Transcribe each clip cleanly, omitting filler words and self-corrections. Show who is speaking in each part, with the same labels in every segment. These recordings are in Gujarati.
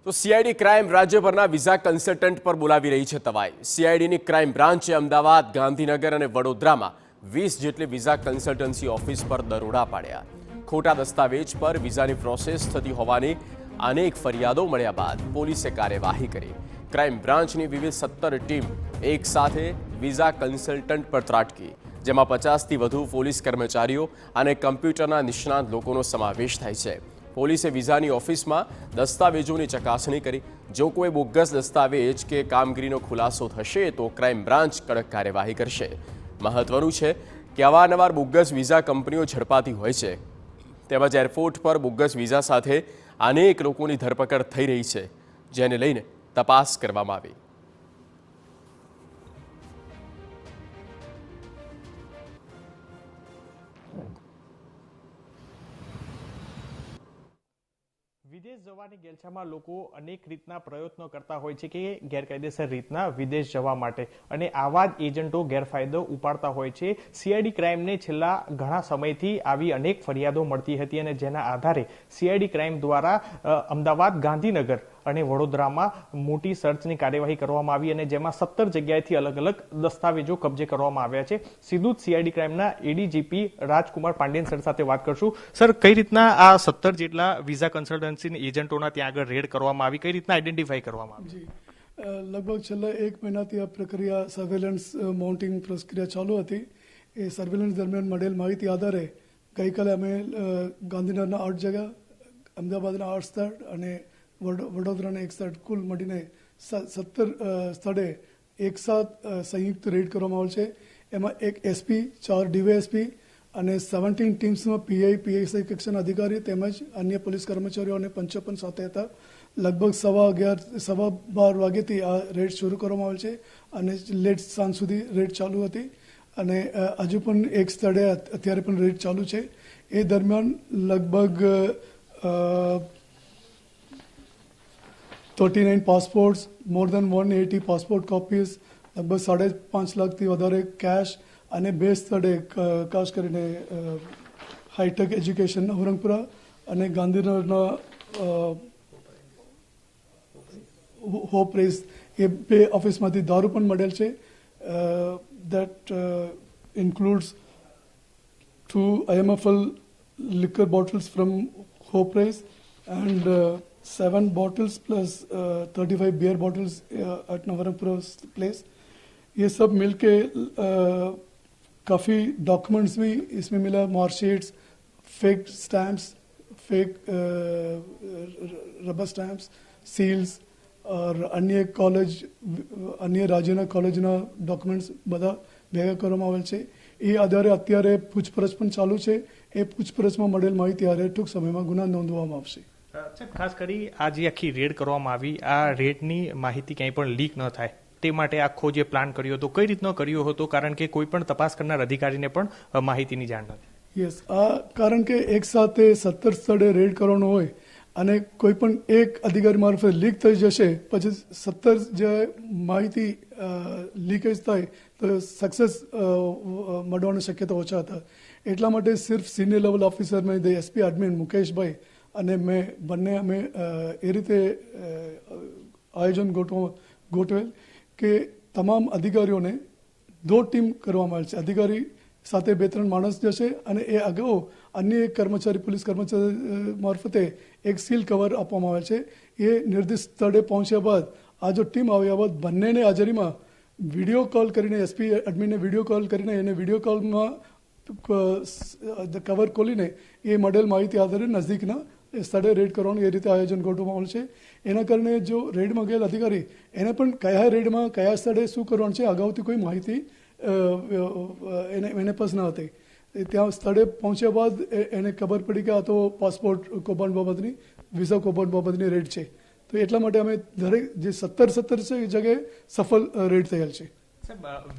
Speaker 1: તો સીઆઈડી ક્રાઇમ રાજ્યભરના વિઝા કન્સલ્ટન્ટ પર બોલાવી રહી છે તવાઈ. સીઆઈડીની ક્રાઇમ બ્રાન્ચે અમદાવાદ, ગાંધીનગર અને વડોદરામાં 20 જેટલી વિઝા કન્સલ્ટન્સી ઓફિસ પર દરોડા પાડ્યા. ખોટા દસ્તાવેજ પર વિઝાની પ્રોસેસ થતી હોવાની અનેક ફરિયાદો મળ્યા બાદ પોલીસે કાર્યવાહી કરી. ક્રાઇમ બ્રાન્ચની વિવિધ 17 ટીમ એક સાથે વિઝા કન્સલ્ટન્ટ પર ત્રાટકી, જેમાં 50થી વધુ પોલીસ કર્મચારીઓ અને કમ્પ્યુટરના નિષ્ણાત લોકોનો સમાવેશ થાય છે. પોલીસે વિઝાની ઓફિસમાં દસ્તાવેજોની ચકાસણી કરી. જો કોઈ બોગસ દસ્તાવેજ કે કામગીરીનો ખુલાસો થશે તો ક્રાઇમ બ્રાન્ચ કડક કાર્યવાહી કરશે. મહત્વનું છે કે અવારનવાર બોગસ વિઝા કંપનીઓ ઝડપાતી હોય છે, તેમજ એરપોર્ટ પર બોગસ વિઝા સાથે અનેક લોકોની ધરપકડ થઈ રહી છે, જેને લઈને તપાસ કરવામાં આવી.
Speaker 2: વિદેશ જવાની ગેરછામાં લોકો અનેક રીતના પ્રયત્નો કરતા હોય છે કે ગેરકાયદેસર રીતના વિદેશ જવા માટે, અને આવા જ એજન્ટો ગેરફાયદો ઉપાડતા હોય છે. સીઆઈડી ક્રાઇમને છેલ્લા ઘણા સમયથી આવી અનેક ફરિયાદો મળતી હતી, અને જેના આધારે સીઆઈડી ક્રાઇમ દ્વારા અમદાવાદ, ગાંધીનગર અને વડોદરામાં મોટી સર્ચની કાર્યવાહી કરવામાં આવી, અને જેમાં 17 જગ્યાએથી અલગ અલગ દસ્તાવેજો કબજે કરવામાં આવ્યા છે. સીધું જ સીઆઈડી ક્રાઇમના એડીજીપી રાજકુમાર પાંડેન સર સાથે વાત કરશું. સર, કઈ રીતના આ 17 જેટલા વિઝા કન્સલ્ટન્સી એજન્ટોના ત્યાં આગળ રેડ કરવામાં આવી, કઈ રીતના આઈડેન્ટિફાઈ કરવામાં આવી?
Speaker 3: લગભગ છેલ્લા 1 મહિનાથી આ પ્રક્રિયા સર્વેલન્સ માઉન્ટિંગ પ્રક્રિયા ચાલુ હતી. એ સર્વેલન્સ દરમિયાન મળેલ માહિતી આધારે ગઈકાલે અમે ગાંધીનગરના 8 જગ્યા, અમદાવાદના 8 સ્થળ અને વડોદરાના 1 સ્થળ, કુલ મળીને 17 સ્થળે એકસાથ સંયુક્ત રેડ કરવામાં આવેલ છે. એમાં 1 એસપી, 4 ડીવાયએસપી અને 17 ટીમ્સમાં પીઆઈ, પીએસઆઈ કક્ષાના અધિકારી તેમજ અન્ય પોલીસ કર્મચારીઓ અને 55 સાથે હતા. લગભગ 11:15 વાગ્યાથી આ રેડ શરૂ કરવામાં આવેલ છે અને લેટ સાંજ સુધી રેડ ચાલુ હતી. અને હજુ પણ એક સ્થળે અત્યારે પણ રેડ ચાલુ છે. એ દરમિયાન લગભગ 39 પાસપોર્ટ્સ, મોર દેન 180 પાસપોર્ટ કોપીઝ, લગભગ 5.5 લાખથી વધારે કેશ અને 2 સ્થળે ખાસ કરીને હાઈટેક એજ્યુકેશન નવરંગપુરા અને ગાંધીનગરના હોપ રેસ, એ 2 ઓફિસમાંથી દારૂ પણ મળેલ છે. That includes 2 IMFL liquor bottles from Hope Race and 7 bottles plus 35 beer bottles at Navrangpura place. ये सब मिलके काफ़ी डॉक्यूमेंट्स भी इसमें मिला, marksheets, fake stamps, fake rubber stamps, seals और अन्य कॉलेज, अन्य राज्यના કોલેજના ડોક્યુમેન્ટ્સ બધા ભેગા કરવામાં આવેલ છે. એ આધારે અત્યારે પૂછપરછ પણ ચાલુ છે. એ પૂછપરછમાં મળેલ માહિતી આધારે ટૂંક સમયમાં ગુના નોંધવામાં આવશે.
Speaker 2: ખાસ કરી આ જે આખી રેડ કરવામાં આવી, આ રેડની માહિતી ક્યાંય પણ લીક ન થાય તે માટે આખો જે પ્લાન કર્યો હતો, કઈ રીતનો કર્યો હતો? કારણ કે કોઈ પણ તપાસ કરનાર અધિકારીને પણ માહિતીની જાણ નથી.
Speaker 3: યસ, આ કારણ કે એક સાથે 17 સ્થળે રેડ કરવાનો હોય અને કોઈ પણ એક અધિકારી મારફતે લીક થઈ જશે, પછી 17 જે માહિતી લીકેજ થાય તો સક્સેસ મળવાની શક્યતા ઓછા હતા. એટલા માટે સિર્ફ સિનિયર લેવલ ઓફિસરમાં એસપી એડમિન મુકેશભાઈ અને મેં બંને અમે એ રીતે આયોજન ગોઠવેલ કે તમામ અધિકારીઓને 2 ટીમ કરવામાં આવેલ છે. અધિકારી સાથે 2-3 માણસ જશે અને એ અગાઉ અન્ય એક કર્મચારી, પોલીસ કર્મચારી મારફતે એક સીલ કવર આપવામાં આવે છે. એ નિર્દિષ્ટ સ્થળે પહોંચ્યા બાદ આ જો ટીમ આવ્યા બાદ બંનેને હાજરીમાં વિડીયો કોલ કરીને, એસપી એડમિનને વિડીયો કોલ કરીને એને વિડીયો કોલમાં કવર ખોલીને એ મળેલ માહિતી આધારે નજદીકના સ્થળે રેડ કરવાનું એ રીતે આયોજન ગોઠવવામાં આવેલ છે. એના કારણે જો રેડમાં ગયેલ અધિકારી એને પણ કયા રેડમાં કયા સ્થળે શું કરવાનું છે અગાઉથી કોઈ માહિતી એને પાસે ન હતી. ત્યાં સ્થળે પહોંચ્યા બાદ એને ખબર પડી કે આ તો પાસપોર્ટ કૌભાંડ બાબતની, વિઝા કૌભાંડ બાબતની રેડ છે. તો એટલા માટે અમે દરેક જે 17 છે એ જગ્યાએ સફળ રેડ થયેલ છે.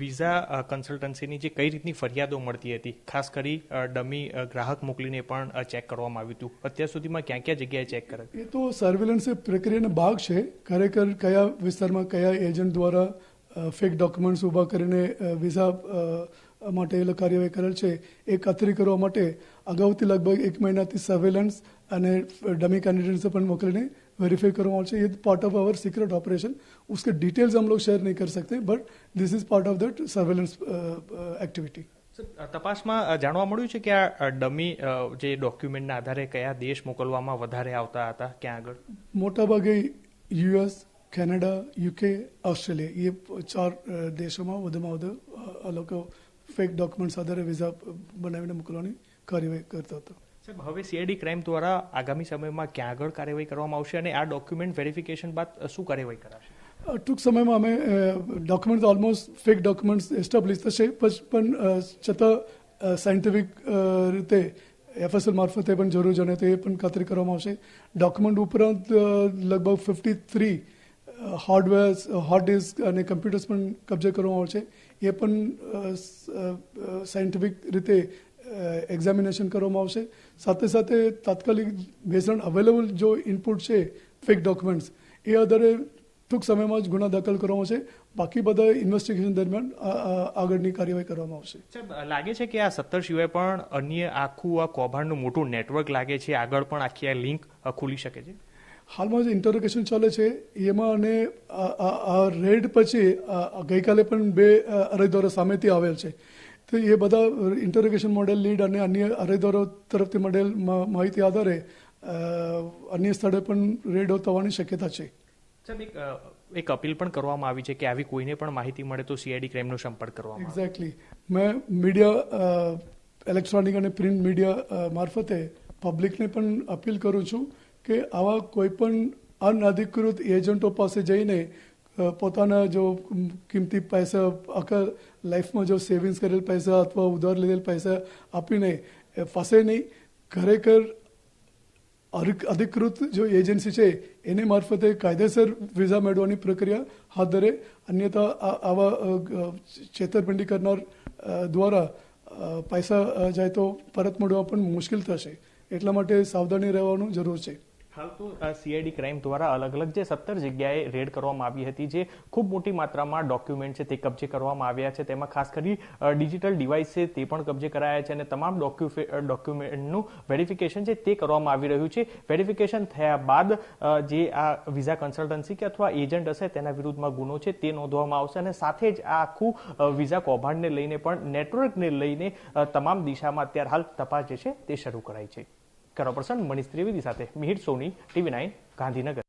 Speaker 2: વિઝા કન્સલ્ટન્સીની જે કઈ રીતની ફરિયાદો મળતી હતી, ખાસ કરી ડમી ગ્રાહક મોકલીને પણ ચેક કરવામાં આવ્યું હતું, અત્યાર સુધીમાં ક્યાં ક્યાં જગ્યાએ ચેક કરે?
Speaker 3: એ તો સર્વેલન્સ પ્રક્રિયાનો ભાગ છે. ખરેખર કયા વિસ્તારમાં કયા એજન્ટ દ્વારા ફેક ડોક્યુમેન્ટ્સ ઊભા કરીને વિઝા માટે એ કાર્યવાહી કરેલ છે એ ખાતરી કરવા માટે અગાઉથી લગભગ 1 મહિનાથી સર્વેલન્સ અને ડમી કેન્ડિડેટ્સ પણ મોકલીને वेरीफाई करवाना चाहिए। ये part of our secret operation, उसके डिटेल्स हम लोग शेयर नहीं कर सकते, but this is part of that surveillance activity.
Speaker 2: તપાસમાં જાણવા મળ્યું છે કે આ ડમી જે ડોક્યુમેન્ટના આધારે કયા દેશ મોકલવામાં વધારે આવતા હતા, ક્યાં આગળ?
Speaker 3: મોટાભાગે યુએસ, કેનેડા, યુકે, ઓસ્ટ્રેલિયા, ये 4 દેશોમાં વધુમાં વધુ આ લોકો ફેક ડોક્યુમેન્ટ્સ આધારે વિઝા બનાવીને મોકલવાની કાર્યવાહી કરતા હતા।
Speaker 2: સાહેબ, હવે સીઆઈડી ક્રાઇમ દ્વારા આગામી સમયમાં ક્યાં આગળ કાર્યવાહી કરવામાં આવશે અને આ ડોક્યુમેન્ટ વેરિફિકેશન બાદ શું કાર્યવાહી કરાશે?
Speaker 3: ટૂંક સમયમાં અમે document almost fake documents establish થશે, પણ છતાં સાયન્ટિફિક રીતે એફએસએલ મારફતે પણ જરૂર જણાય તો એ પણ ખાતરી કરવામાં આવશે। ડોક્યુમેન્ટ ઉપરાંત લગભગ 53 હાર્ડવેર, હાર્ડ ડિસ્ક અને કમ્પ્યુટર્સ પણ કબજે કરવામાં આવશે। એ પણ સાયન્ટિફિક રીતે એક્ઝામિનેશન કરવામાં આવશે। સાથે સાથે તાત્કાલિક બેઝ ઓન અવેલેબલ જો ઇનપુટ છે ફેક ડોક્યુમેન્ટ્સ, એ આધારે ટૂંક સમયમાં જ ગુના દાખલ કરવામાં આવશે। બાકી બધા ઇન્વેસ્ટિગેશન દરમિયાન આગળની કાર્યવાહી કરવામાં આવશે।
Speaker 2: સાહેબ, લાગે છે કે આ 17 સિવાય પણ અન્ય આખું આ કૌભાંડનું મોટું નેટવર્ક લાગે છે, આગળ પણ આખી આ લિંક ખુલી શકે છે?
Speaker 3: હાલમાં જે ઇન્ટરોગેશન ચાલે છે એમાં અને આ રેડ પછી ગઈકાલે પણ 2 અરજદારો સામેથી આવેલ છે, તો એ બધા ઇન્ટરોગેશન મોડેલ લીડ અને અન્ય અરજદારો તરફથી મોડેલ માહિતી આધારે અન્ય સ્થળે પણ રેડ થવાની શક્યતા છે।
Speaker 2: સાહેબ, એક અપીલ પણ કરવામાં આવી છે કે આવી કોઈને પણ માહિતી મળે તો સીઆઈડી ક્રાઇમનો સંપર્ક કરવામાં આવે।
Speaker 3: એક્ઝેક્ટલી, મેં મીડિયા, ઇલેક્ટ્રોનિક અને પ્રિન્ટ મીડિયા મારફતે પબ્લિકને પણ અપીલ કરું છું કે આવા કોઈ પણ અનઅધિકૃત એજન્ટો પાસે જઈને પોતાના જો કિંમતી પૈસા, આખા લાઈફમાં જો સેવિંગ્સ કરેલ પૈસા અથવા ઉધાર લીધેલ પૈસા આપીને ફસે નહીં। ખરેખર અધિકૃત જો એજન્સી છે એને મારફતે કાયદેસર વિઝા મેળવવાની પ્રક્રિયા હાથ ધરે, અન્યથા આવા છેતરપિંડી કરનાર દ્વારા પૈસા જાય તો પરત મળવા પણ મુશ્કેલ થશે, એટલા માટે સાવધાની રહેવાનું જરૂર છે।
Speaker 2: હાલ તો સીઆઈડી ક્રાઇમ દ્વારા અલગ અલગ જે 17 જગ્યાએ રેડ કરવામાં આવી હતી, જે ખૂબ મોટી માત્રામાં ડોક્યુમેન્ટ છે તે કબજે કરવામાં આવ્યા છે, તેમાં ખાસ કરી ડિજિટલ ડિવાઇસ છે તે પણ કબજે કરાયા છે અને તમામ ડોક્યુમેન્ટનું વેરિફિકેશન છે તે કરવામાં આવી રહ્યું છે। વેરિફિકેશન થયા બાદ જે આ વિઝા કન્સલ્ટન્સી કે અથવા એજન્ટ હશે તેના વિરુદ્ધમાં ગુનો છે તે નોંધવામાં આવશે અને સાથે જ આ આખું વિઝા કૌભાંડને લઈને પણ નેટવર્કને લઈને તમામ દિશામાં અત્યારે હાલ તપાસ જે છે તે શરૂ કરાઈ છે। કેમેરા પર્સન મનીષ ત્રિવેદી સાથે મિહિર સોની, TV9 ગાંધીનગર।